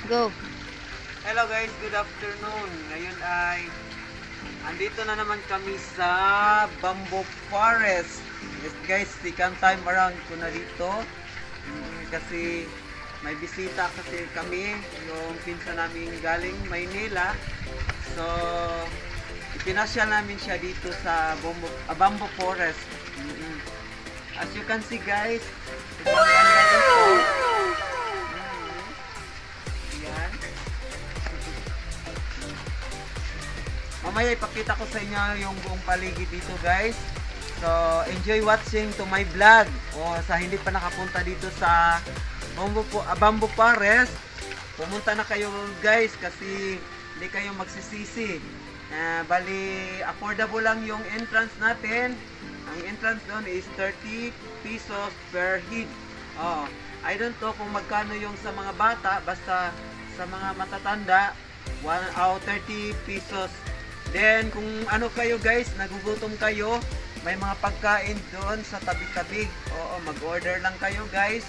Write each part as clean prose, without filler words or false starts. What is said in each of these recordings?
Go. Hello guys, good afternoon. Ngayon ay andito na naman kami sa Bamboo Forest. Yes guys, second time around ko na dito. Kasi may bisita kasi kami, yung pinsan namin galing Maynila. So, ipinasya namin siya dito sa Bamboo Forest. As you can see guys, yan. Mamaya ipakita ko sa inyo yung buong paligid dito guys. So, enjoy watching to my vlog. O sa hindi pa nakapunta dito sa Bamboo Forest, pumunta na kayo guys kasi hindi kayo magsisisi. Bali, affordable lang yung entrance natin. Ang entrance doon is 30 pesos per head. I don't know kung magkano yung sa mga bata, basta sa mga matatanda, 30 pesos. Then, kung ano kayo guys, nagugutom kayo, may mga pagkain doon sa tabi-tabi. Mag-order lang kayo guys.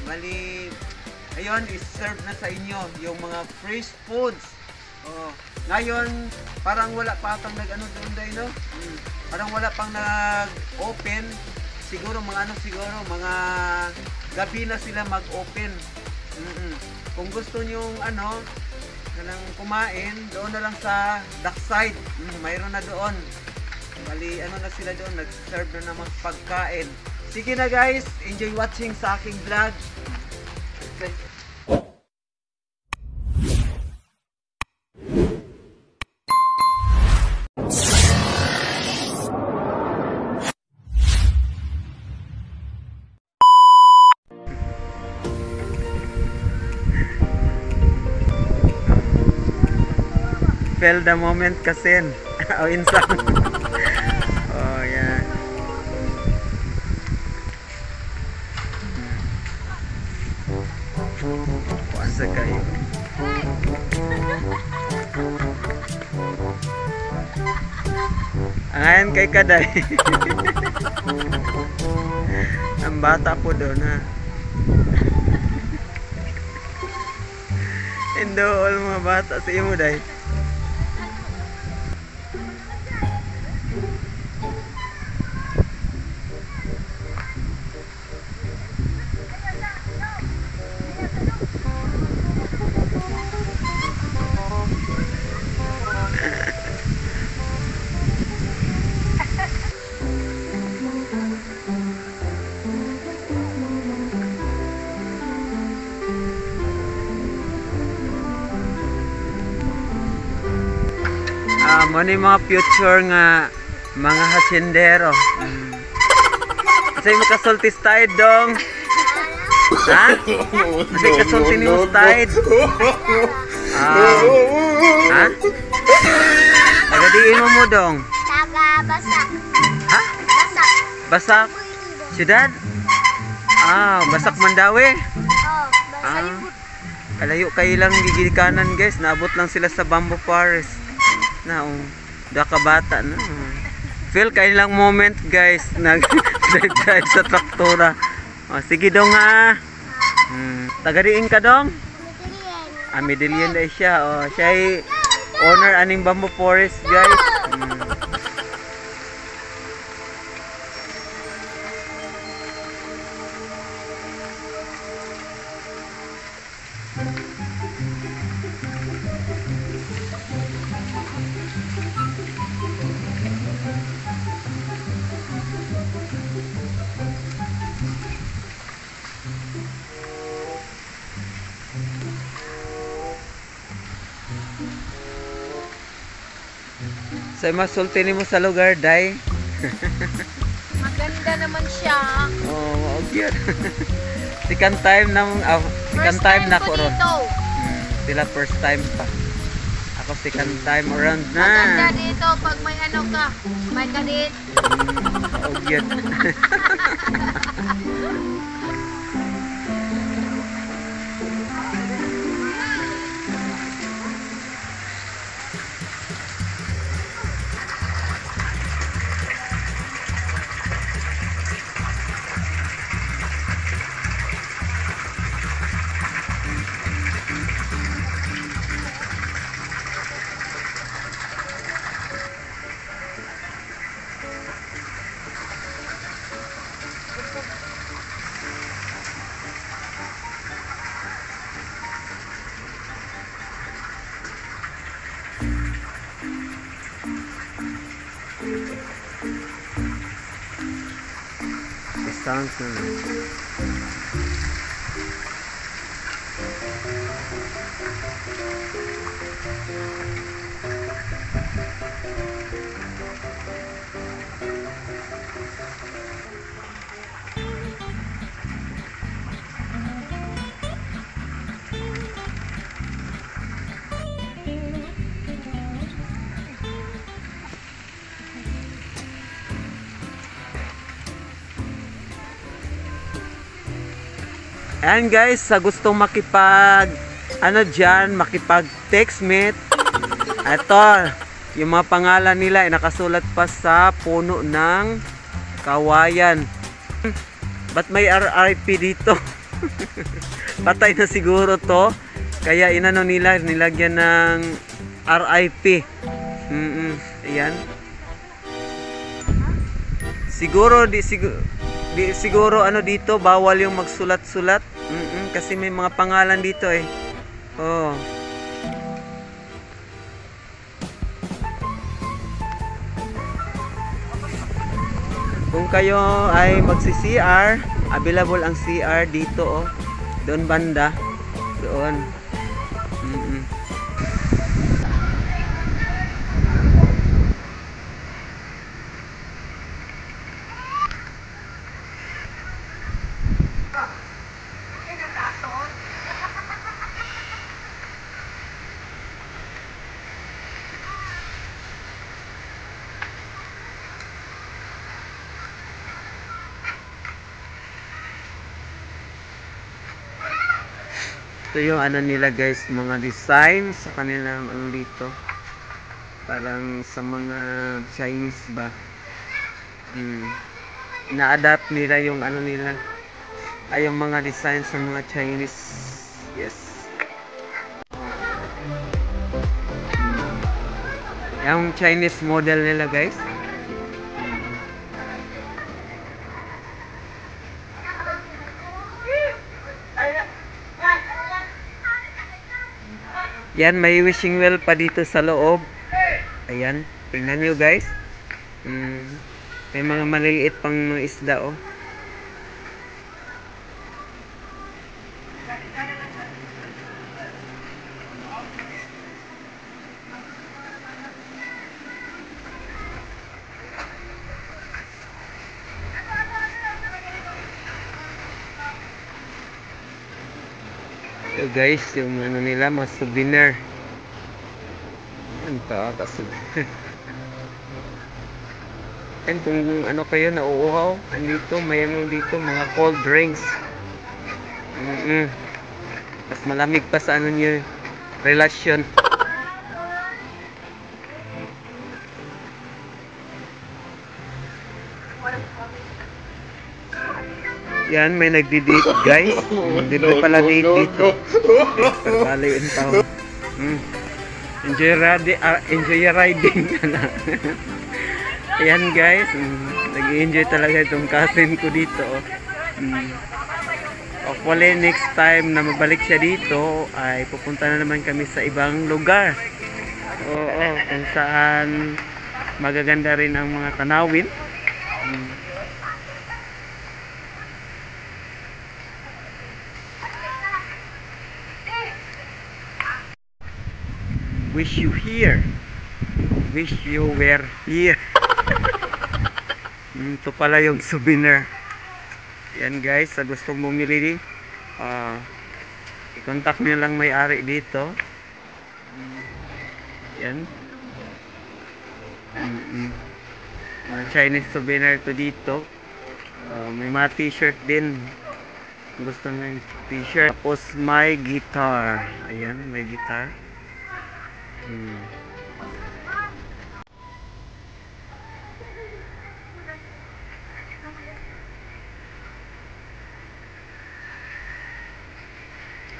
Bali, ayun, is-serve na sa inyo yung mga fresh foods. Ngayon, parang wala pa atang nag-ano doon dahil, no? Parang wala pang nag-open. Siguro mga mga gabi na sila mag-open. Kung gusto nyong kumain, doon na lang sa Dockside. Mayroon na doon. Bali, na sila doon, nag-serve na naman pagkain. Sige na guys, enjoy watching sa aking vlog. Okay. Feel the moment kasi. Insan. Yan. Puasa kayo. Angayan kay Kaday. Ang bata po doon ha. Indo all mga bata sa imo day. Ano yung mga future nga mga hasindero. Kasi makasulti tayo dong. Ha? Kasi kasulti ni mo tayo. Ha? Nagadiin mo dong. Taga Basak. Ha? Basak. Basak? Siyudad? Basak Mandawi? Basak. Kalayo kayo lang gigilikanan guys. Naabot lang sila sa Bamboo Forest. Bata na. Feel kayo lang moment guys. Nag-drive sa traktora. Sige dong ha. Tagariin ka dong? Medellin na siya. Siya ay owner aning Bamboo Forest guys. Sa masulti mo sa lugar, day. Maganda naman siya. Yun. Second time na ko ron. Sila first time pa. Ako second time around na. Maganda dito pag may ka. May kadit. Yun. sounds na lang. Ayan guys, sa gustong makipag makipag text meet, ito yung mga pangalan nila ay nakasulat pa sa puno ng kawayan. Ba't may RIP dito? Patay na siguro to, kaya inano nila, nilagyan ng RIP. Ayan, siguro siguro ano dito, bawal yung magsulat-sulat. Kasi may mga pangalan dito eh. Oh. Kung kayo ay magsi-CR, available ang CR dito oh. Doon banda. Doon. Ito yung ano nila guys, mga design sa kanilang ano dito. Parang sa mga Chinese ba. Na-adapt nila yung ano nila. Ay yung mga design sa mga Chinese. Yes. Yung Chinese model nila guys. Yan, may wishing well pa dito sa loob. Ayan, tingnan nyo guys. May mga maliliit pang mga isda oh. So guys, yung ano nila, mga souvenir. Yan pa, souvenir. And kung ano kayo nauuhaw, andito, mayroon dito mga cold drinks. Mas malamig pa sa ano nyo, relasyon. Yan, may nagdi-date guys. Libre pala date dito. Bali yung tao. Enjoy riding. Ayan guys, nag-enjoy talaga itong cousin ko dito. Hopefully next time na mabalik siya dito ay pupunta na naman kami sa ibang lugar. Oo, kung saan magaganda rin ang mga tanawin. Wish you here. Wish you were here. Ito pala yung souvenir. Yan guys, sa gustong bumili, i-contact nyo lang may-ari dito. Yan. Mga Chinese souvenir to dito. May mga t-shirt din. Gusto nyo yung t-shirt. Tapos may guitar. Ayan, may guitar.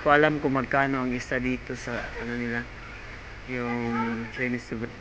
Ko alam kung magkano ang isa dito sa ano nila, yung Chinese souvenir.